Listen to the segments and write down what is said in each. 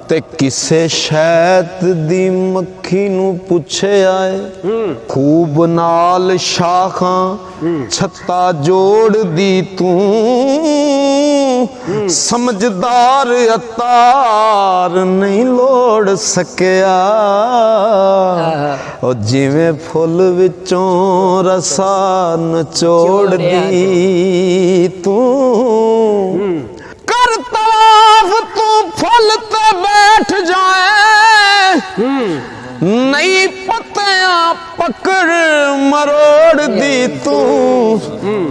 ते किसे शैत दी मक्खी नू पुछया है खूब नाल शाखां छत्ता जोड़ दी तू समझदार अतार नहीं लोड़ सकिया ओ जिवें फुल विचों रसा नचोड़ दी तू कर तवाफ तू फुल ते बैठ जाए नहीं पतिया पकड़ मरोड़ दी तू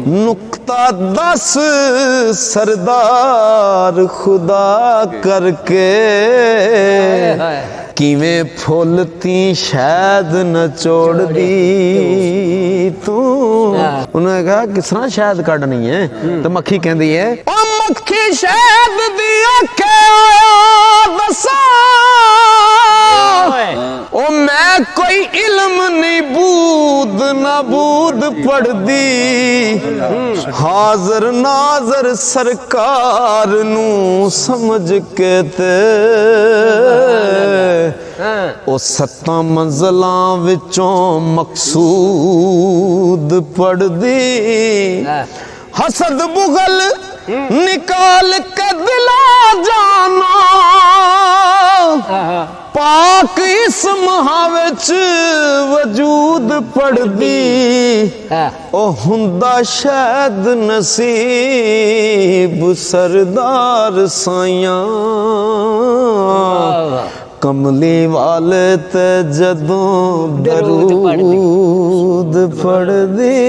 नुक्ता दस सरदार खुदा करके किवें फुल ती शहद नचोड़ दी तू। उन्होंने कहा किस तरह शहद कढ़नी है तो मक्खी कहती है ओ मक्खी शहद दी आखे दसा ओ मैं कोई इल्म नहीं बूद ना बूद पढ़ दी हाजर नाजर सरकार नू समझ के ते ओ सत्तां मंज़िलां विचों मकसूद पढ़ दी हसद बुगल निकाल के दिला जाना पाक इस महाविच वजूद पढ़ दी ओ हुंदा शायद नसीब सरदार साइयां कमली वाले ते जदों दरूद पढ़ दी।